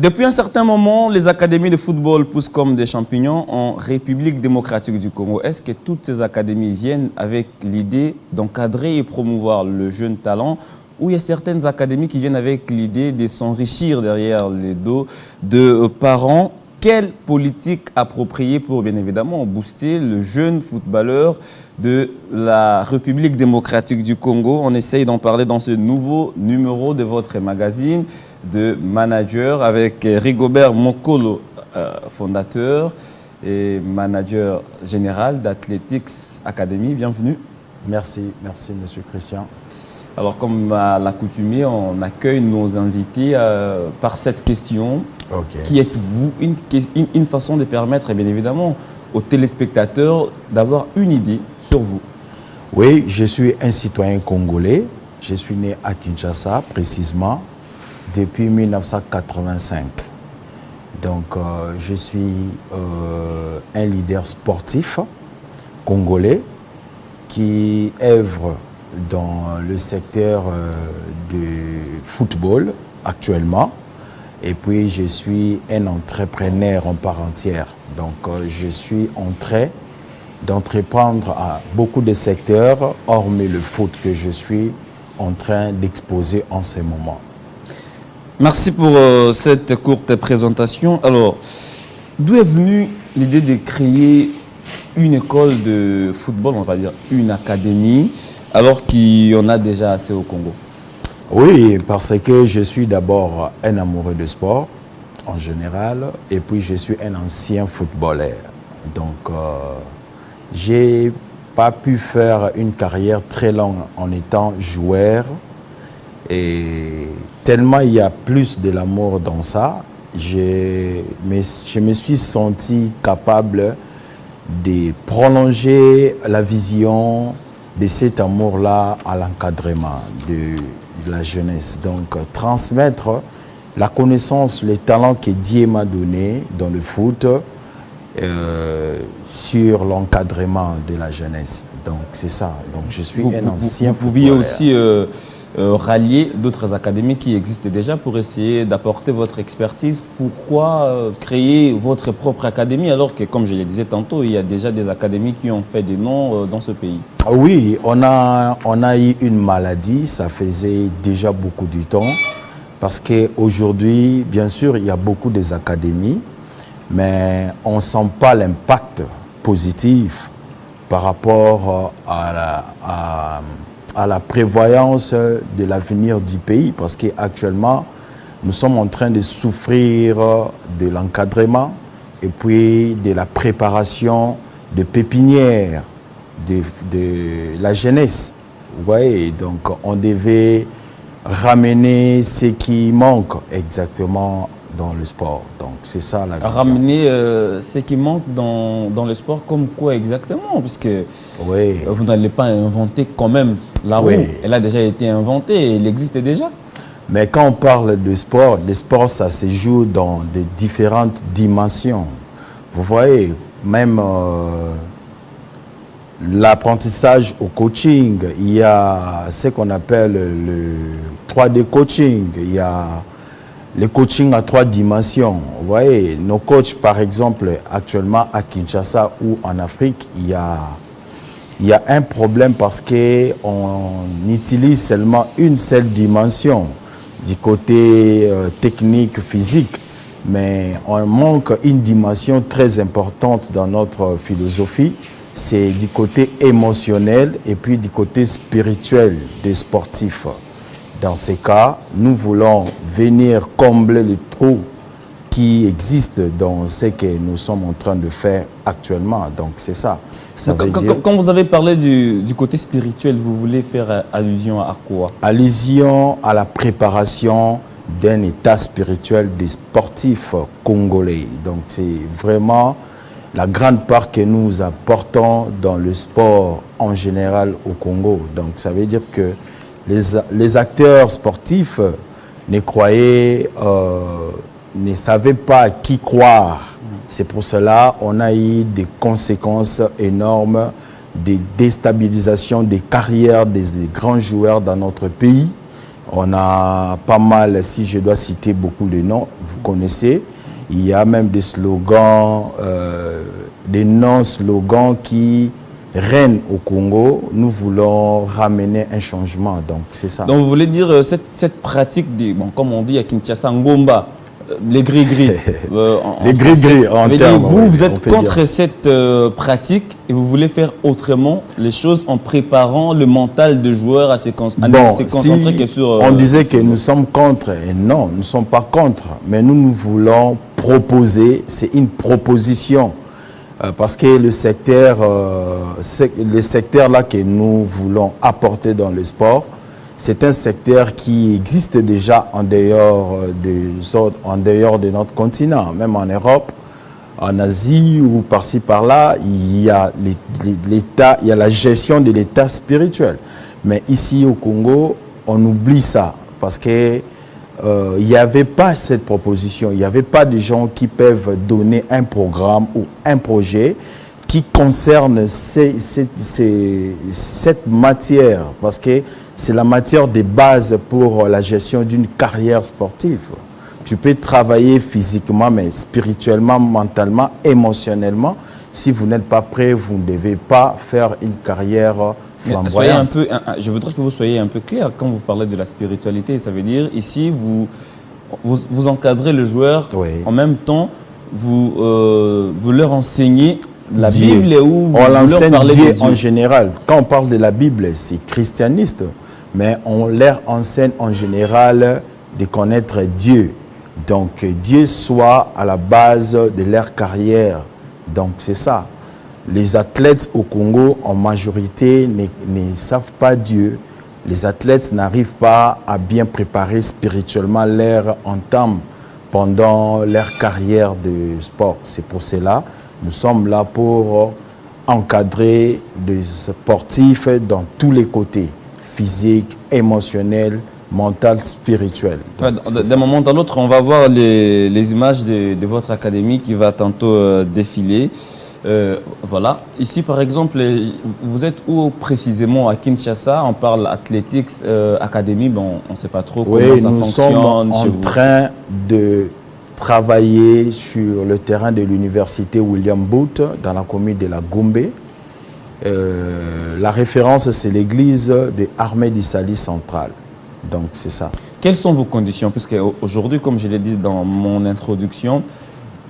Depuis un certain moment, les académies de football poussent comme des champignons en République démocratique du Congo. Est-ce que toutes ces académies viennent avec l'idée d'encadrer et promouvoir le jeune talent, ou il y a certaines académies qui viennent avec l'idée de s'enrichir derrière les dos de parents? Quelle politique appropriée pour, bien évidemment, booster le jeune footballeur de la République démocratique du Congo? On essaye d'en parler dans ce nouveau numéro de votre magazine de manager avec Rigobert Mokolo, fondateur et manager général d'Athletics Academy. Bienvenue. Merci, merci Monsieur Christian. Alors, comme à l'accoutumée, on accueille nos invités par cette question. Okay. Qui êtes-vous? Une façon de permettre, bien évidemment, aux téléspectateurs d'avoir une idée sur vous. Oui, je suis un citoyen congolais. Je suis né à Kinshasa, précisément, depuis 1985. Donc, je suis un leader sportif congolais qui œuvre dans le secteur du football actuellement. Et puis, je suis un entrepreneur en part entière. Donc, je suis en train d'entreprendre à beaucoup de secteurs, hormis le foot que je suis en train d'exposer en ce moment. Merci pour cette courte présentation. Alors, d'où est venue l'idée de créer une école de football, on va dire une académie, alors qu'il y en a déjà assez au Congo? Oui, parce que je suis d'abord un amoureux de sport en général, et puis je suis un ancien footballeur. Donc, j'ai pas pu faire une carrière très longue en étant joueur, et tellement il y a plus de l'amour dans ça, je me suis senti capable de prolonger la vision de cet amour-là à l'encadrement de la jeunesse. Donc, transmettre la connaissance, le talent que Dieu m'a donné dans le foot sur l'encadrement de la jeunesse. Donc, c'est ça. Donc, je suis un ancien footballeur. Vous pouviez aussi rallier d'autres académies qui existent déjà pour essayer d'apporter votre expertise. Pourquoi créer votre propre académie alors que, comme je le disais tantôt, il y a déjà des académies qui ont fait des noms dans ce pays? Oui, on a eu une maladie, ça faisait déjà beaucoup de temps, parce qu'aujourd'hui, bien sûr, il y a beaucoup des académies, mais on ne sent pas l'impact positif par rapport à la prévoyance de l'avenir du pays, parce qu'actuellement, nous sommes en train de souffrir de l'encadrement et puis de la préparation de pépinières de la jeunesse. Vous voyez, donc on devait ramener ce qui manque exactement dans le sport. Donc c'est ça la vision. Ramener ce qui manque dans le sport, comme quoi exactement? Puisque oui, vous n'allez pas inventer quand même la roue. Elle a déjà été inventée, elle existe déjà. Mais quand on parle de sport, le sport, ça se joue dans de différentes dimensions. Vous voyez, même l'apprentissage au coaching, il y a ce qu'on appelle le 3D coaching, il y a le coaching à 3 dimensions. Vous voyez, nos coachs, par exemple, actuellement à Kinshasa ou en Afrique, il y a un problème parce qu'on utilise seulement une seule dimension du côté technique, physique, mais on manque une dimension très importante dans notre philosophie. C'est du côté émotionnel et puis du côté spirituel des sportifs. Dans ces cas, nous voulons venir combler les trous qui existent dans ce que nous sommes en train de faire actuellement. Donc c'est ça. Quand vous avez parlé du côté spirituel, vous voulez faire allusion à quoi? Allusion à la préparation d'un état spirituel des sportifs congolais. Donc c'est vraiment la grande part que nous apportons dans le sport en général au Congo. Donc ça veut dire que les acteurs sportifs ne savaient pas à qui croire. C'est pour cela qu'on a eu des conséquences énormes, des déstabilisations des carrières des grands joueurs dans notre pays. On a pas mal, si je dois citer beaucoup de noms, vous connaissez. Il y a même des slogans, des non-slogans qui règnent au Congo. Nous voulons ramener un changement, donc c'est ça. Donc vous voulez dire cette pratique, comme on dit à Kinshasa, Ngomba, les gris-gris. Les gris-gris en termes. Vous êtes contre cette pratique et vous voulez faire autrement les choses en préparant le mental de joueurs à se concentrer que sur... on disait que nous sommes contre, et non, nous ne sommes pas contre, mais nous voulons proposer, c'est une proposition, parce que le secteur là que nous voulons apporter dans le sport, c'est un secteur qui existe déjà en dehors de notre continent, même en Europe, en Asie ou par-ci par-là, il y a l'État, il y a la gestion de l'État spirituel. Mais ici au Congo, on oublie ça parce que il n'y avait pas cette proposition, il n'y avait pas de gens qui peuvent donner un programme ou un projet qui concerne cette matière, parce que c'est la matière de base pour la gestion d'une carrière sportive. Tu peux travailler physiquement, mais spirituellement, mentalement, émotionnellement. Si vous n'êtes pas prêt, vous ne devez pas faire une carrière flamboyante. Je voudrais que vous soyez un peu clair quand vous parlez de la spiritualité. Ça veut dire, ici, vous encadrez le joueur, oui. En même temps, vous leur enseignez la Bible ou on l'enseigne Dieu de Dieu en général. Quand on parle de la Bible, c'est christianiste, mais on leur enseigne en général de connaître Dieu. Donc Dieu soit à la base de leur carrière. Donc c'est ça. Les athlètes au Congo, en majorité, ne savent pas Dieu. Les athlètes n'arrivent pas à bien préparer spirituellement leur entame pendant leur carrière de sport. C'est pour cela nous sommes là pour encadrer des sportifs dans tous les côtés, physique, émotionnel, mental, spirituel. D'un moment à l'autre, on va voir les images de votre académie qui va tantôt défiler. Voilà. Ici, par exemple, vous êtes où précisément à Kinshasa? On parle Athletics Academy. Bon, on ne sait pas trop comment ça fonctionne. Nous sommes en train de travailler sur le terrain de l'université William Booth dans la commune de la Gombe. La référence, c'est l'église de Armée d'Issali centrale. Donc, c'est ça. Quelles sont vos conditions? Puisque aujourd'hui, comme je l'ai dit dans mon introduction,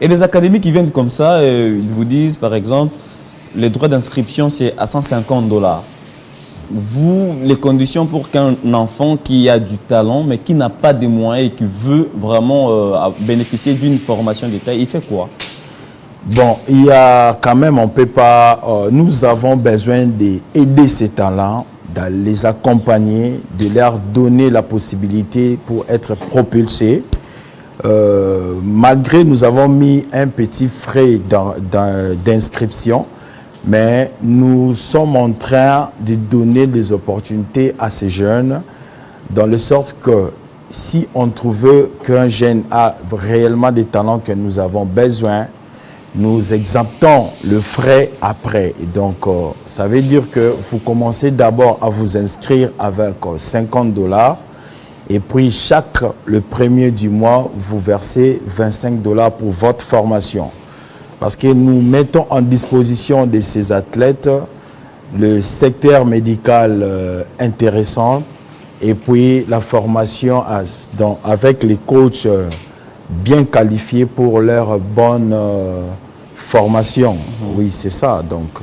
et les académies qui viennent comme ça, ils vous disent, par exemple, les droits d'inscription, c'est à $150. Vous, les conditions pour qu'un enfant qui a du talent, mais qui n'a pas de moyens et qui veut vraiment bénéficier d'une formation d'État, il fait quoi? Bon, il y a quand même, on ne peut pas... nous avons besoin d'aider ces talents, de les accompagner, de leur donner la possibilité pour être propulsés. Malgré, nous avons mis un petit frais d'inscription, mais nous sommes en train de donner des opportunités à ces jeunes, dans le sorte que si on trouve qu'un jeune a réellement des talents que nous avons besoin, nous exemptons le frais après. Et donc, ça veut dire que vous commencez d'abord à vous inscrire avec $50 et puis le premier du mois, vous versez $25 pour votre formation. Parce que nous mettons en disposition de ces athlètes le secteur médical intéressant et puis la formation avec les coachs bien qualifiés pour leur bonne formation. Oui, c'est ça. Donc,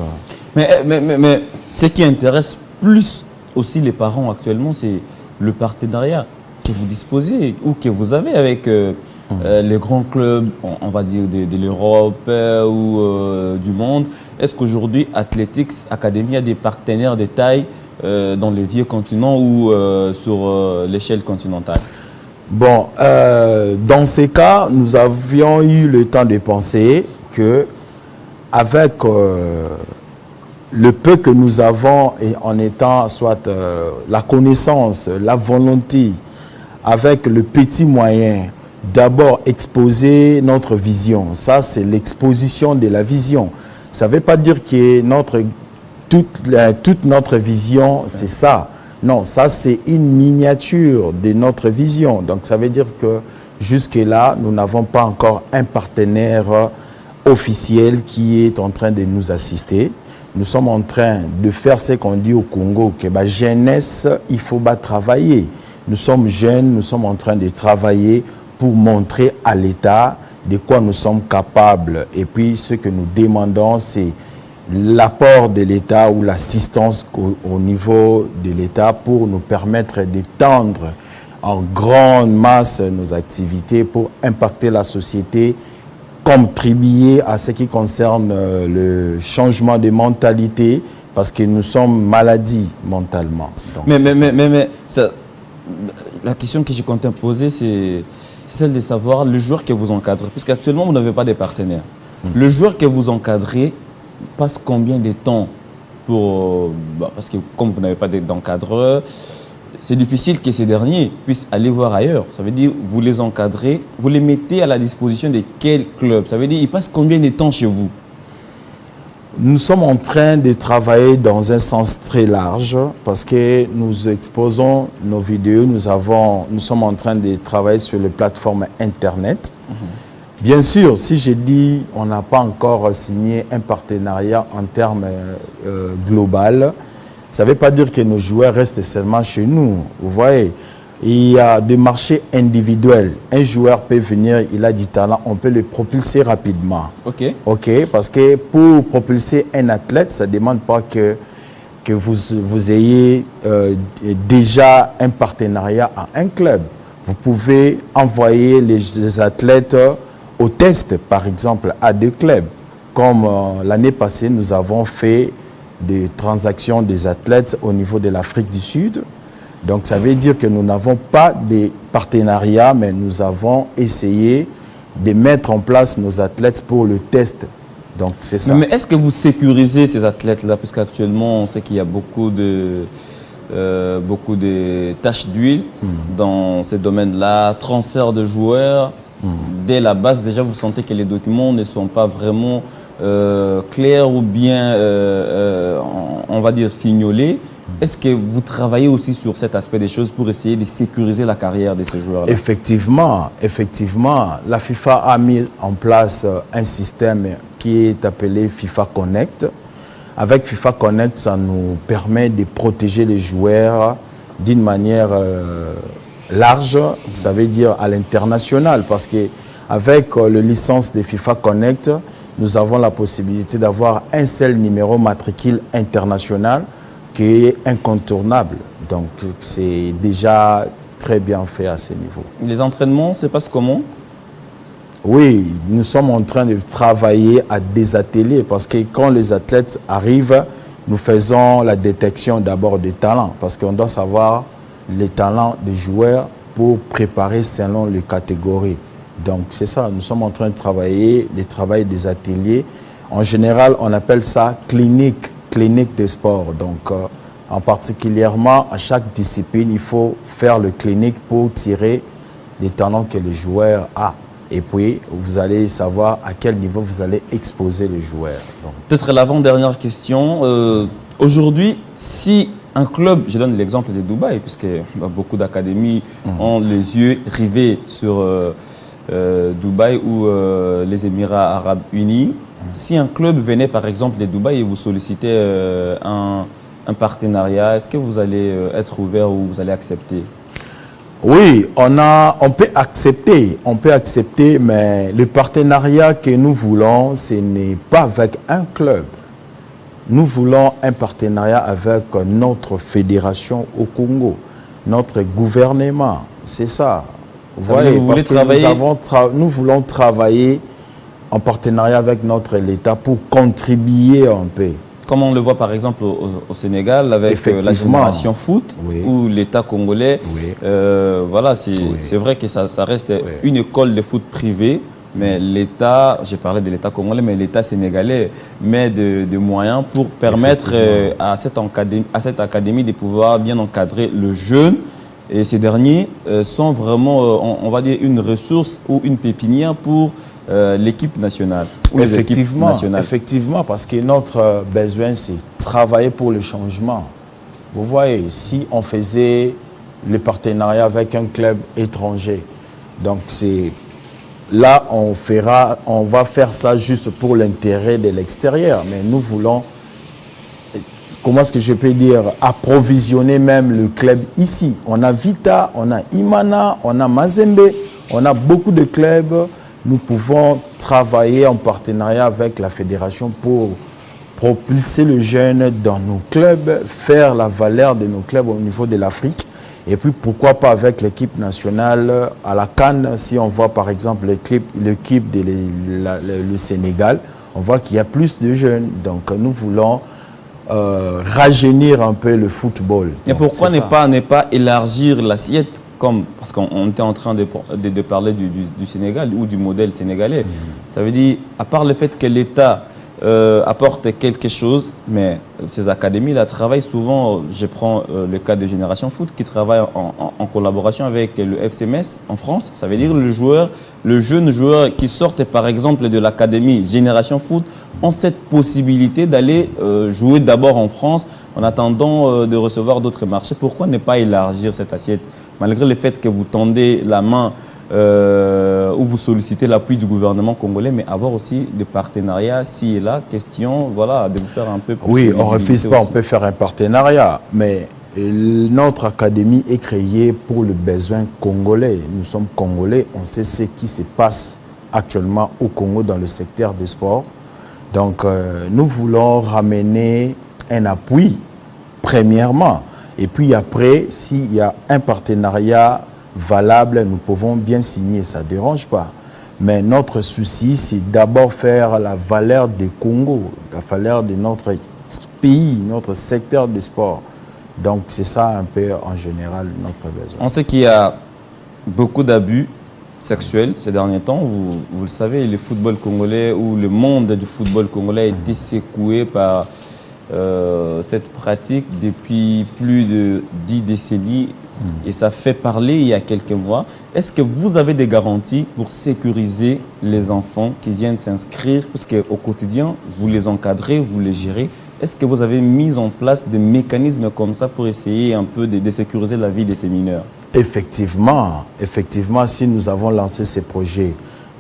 mais ce qui intéresse plus aussi les parents actuellement, c'est le partenariat que vous disposez ou que vous avez avec les grands clubs, on va dire de l'Europe ou du monde. Est-ce qu'aujourd'hui, Athletics Academy a des partenaires de taille dans les vieux continents ou sur l'échelle continentale? Bon, dans ces cas, nous avions eu le temps de penser que avec le peu que nous avons et en étant soit la connaissance, la volonté, avec le petit moyen, d'abord exposer notre vision. Ça, c'est l'exposition de la vision. Ça ne veut pas dire que toute notre vision, c'est ça. Non, ça c'est une miniature de notre vision. Donc ça veut dire que jusque-là, nous n'avons pas encore un partenaire officiel qui est en train de nous assister. Nous sommes en train de faire ce qu'on dit au Congo, que la jeunesse, il faut travailler. Nous sommes jeunes, nous sommes en train de travailler pour montrer à l'État de quoi nous sommes capables. Et puis ce que nous demandons, c'est l'apport de l'État ou l'assistance au niveau de l'État pour nous permettre d'étendre en grande masse nos activités pour impacter la société, contribuer à ce qui concerne le changement de mentalité, parce que nous sommes maladies mentalement. Donc, mais ça, la question que je comptais poser, c'est celle de savoir le joueur que vous encadrez, puisqu'actuellement vous n'avez pas de partenaires. Le joueur que vous encadrez passe combien de temps pour... parce que comme vous n'avez pas d'encadreur, c'est difficile que ces derniers puissent aller voir ailleurs. Ça veut dire vous les encadrez, vous les mettez à la disposition de quel club? Ça veut dire ils passent combien de temps chez vous? Nous sommes en train de travailler dans un sens très large parce que nous exposons nos vidéos, nous sommes en train de travailler sur les plateformes Internet. Bien sûr, si je dis on n'a pas encore signé un partenariat en termes global, ça ne veut pas dire que nos joueurs restent seulement chez nous. Vous voyez, il y a des marchés individuels. Un joueur peut venir, il a du talent, on peut le propulser rapidement. OK, parce que pour propulser un athlète, ça ne demande pas que vous ayez déjà un partenariat à un club. Vous pouvez envoyer les athlètes au test, par exemple, à des clubs. Comme l'année passée, nous avons fait des transactions des athlètes au niveau de l'Afrique du Sud. Donc, ça veut dire que nous n'avons pas de partenariat, mais nous avons essayé de mettre en place nos athlètes pour le test. Donc, c'est ça. Mais est-ce que vous sécurisez ces athlètes-là? Puisqu'actuellement, on sait qu'il y a beaucoup de taches d'huile dans ces domaines-là, transfert de joueurs. Dès la base, déjà, vous sentez que les documents ne sont pas vraiment clairs ou bien, on va dire, fignolés. Est-ce que vous travaillez aussi sur cet aspect des choses pour essayer de sécuriser la carrière de ces joueurs-là? Effectivement, la FIFA a mis en place un système qui est appelé FIFA Connect. Avec FIFA Connect, ça nous permet de protéger les joueurs d'une manière large, ça veut dire à l'international, parce qu'avec le licence de FIFA Connect, nous avons la possibilité d'avoir un seul numéro matricule international qui est incontournable. Donc, c'est déjà très bien fait à ce niveau. Les entraînements se passent comment? Oui, nous sommes en train de travailler à des ateliers parce que quand les athlètes arrivent, nous faisons la détection d'abord des talents parce qu'on doit savoir les talents des joueurs pour préparer selon les catégories. Donc, c'est ça, nous sommes en train de travailler, des ateliers. En général, on appelle ça clinique de sport. Donc, en particulièrement, à chaque discipline, il faut faire le clinique pour tirer les talents que le joueur a. Et puis, vous allez savoir à quel niveau vous allez exposer le joueur. Peut-être l'avant-dernière question. Aujourd'hui, si un club, je donne l'exemple de Dubaï, puisque beaucoup d'académies ont les yeux rivés sur Dubaï ou les Émirats Arabes Unis. Si un club venait par exemple de Dubaï et vous sollicitez un partenariat, est-ce que vous allez être ouvert ou vous allez accepter? Oui, on peut accepter, mais le partenariat que nous voulons, ce n'est pas avec un club. Nous voulons un partenariat avec notre fédération au Congo, notre gouvernement, c'est ça. Vous voyez, parce que nous voulons travailler en partenariat avec notre État pour contribuer un peu. Comme on le voit par exemple au Sénégal avec la génération foot, ou l'État congolais. Voilà, c'est vrai que ça reste une école de foot privée, mais l'État, j'ai parlé de l'État congolais, mais l'État sénégalais met des moyens pour permettre à cette académie de pouvoir bien encadrer le jeune. Et ces derniers sont vraiment, on va dire, une ressource ou une pépinière pour l'équipe nationale. Effectivement, parce que notre besoin, c'est travailler pour le changement. Vous voyez, si on faisait le partenariat avec un club étranger, donc c'est là on va faire ça juste pour l'intérêt de l'extérieur, mais nous voulons, comment est-ce que je peux dire, approvisionner même le club ici. On a Vita, on a Imana, on a Mazembe, on a beaucoup de clubs. Nous pouvons travailler en partenariat avec la fédération pour propulser le jeune dans nos clubs, faire la valeur de nos clubs au niveau de l'Afrique. Et puis pourquoi pas avec l'équipe nationale à la CAN, si on voit par exemple l'équipe du Sénégal, on voit qu'il y a plus de jeunes. Donc nous voulons rajeunir un peu le football. Et pourquoi ne pas élargir l'assiette parce qu'on était en train de parler du Sénégal ou du modèle sénégalais. Ça veut dire, à part le fait que l'État apporte quelque chose, mais ces académies-là travaillent souvent, je prends le cas de Génération Foot, qui travaille en collaboration avec le FC Metz en France. Ça veut dire le jeune joueur qui sort par exemple de l'académie Génération Foot ont cette possibilité d'aller jouer d'abord en France en attendant de recevoir d'autres marchés. Pourquoi ne pas élargir cette assiette malgré le fait que vous tendez la main ou vous sollicitez l'appui du gouvernement congolais, mais avoir aussi des partenariats ci et là, question voilà, de vous faire un peu plus. Oui, on ne refuse pas, on peut faire un partenariat, mais notre académie est créée pour le besoin congolais. Nous sommes congolais, on sait ce qui se passe actuellement au Congo dans le secteur des sports. Donc, nous voulons ramener un appui, premièrement. Et puis après, s'il y a un partenariat valable, nous pouvons bien signer, ça ne dérange pas. Mais notre souci, c'est d'abord faire la valeur des Congo, la valeur de notre pays, notre secteur de sport. Donc c'est ça un peu en général notre besoin. On sait qu'il y a beaucoup d'abus sexuels ces derniers temps. Vous le savez, le football congolais ou le monde du football congolais a été secoué par cette pratique depuis plus de 10 décennies et ça fait parler il y a quelques mois. Est-ce que vous avez des garanties pour sécuriser les enfants qui viennent s'inscrire, parce qu'au quotidien, vous les encadrez, vous les gérez? Est-ce que vous avez mis en place des mécanismes comme ça pour essayer un peu de sécuriser la vie de ces mineurs? Effectivement, si nous avons lancé ces projets,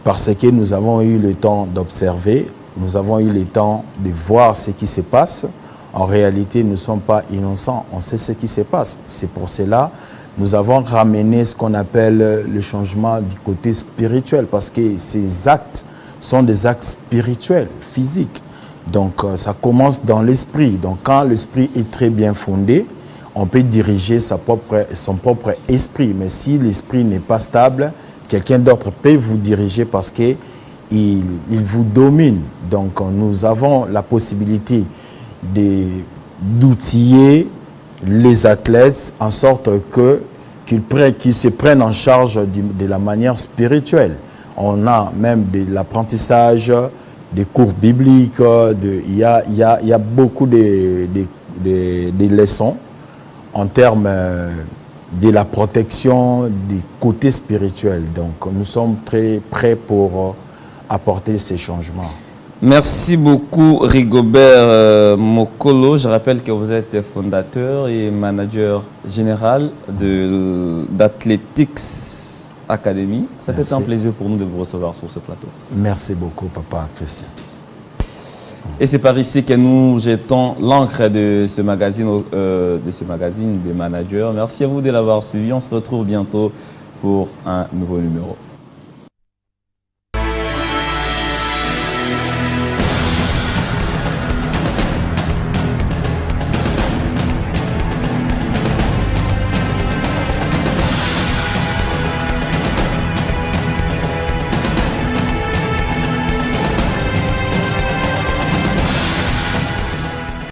parce que nous avons eu le temps d'observer, nous avons eu le temps de voir ce qui se passe. En réalité, nous ne sommes pas innocents, on sait ce qui se passe. C'est pour cela que nous avons ramené ce qu'on appelle le changement du côté spirituel, parce que ces actes sont des actes spirituels, physiques. Donc ça commence dans l'esprit. Donc quand l'esprit est très bien fondé, on peut diriger son propre esprit. Mais si l'esprit n'est pas stable, quelqu'un d'autre peut vous diriger parce qu'il vous domine. Donc nous avons la possibilité d'outiller les athlètes en sorte qu'ils se prennent en charge de la manière spirituelle. On a même de l'apprentissage, des cours bibliques, il y a beaucoup de leçons en termes de la protection du côté spirituel. Donc nous sommes très prêts pour apporter ces changements. Merci beaucoup Rigobert Mokolo. Je rappelle que vous êtes fondateur et manager général d'Athletics Academy. C'était un plaisir pour nous de vous recevoir sur ce plateau. Merci beaucoup, Papa Christian. Et c'est par ici que nous jetons l'encre de ce magazine des managers. Merci à vous de l'avoir suivi. On se retrouve bientôt pour un nouveau numéro.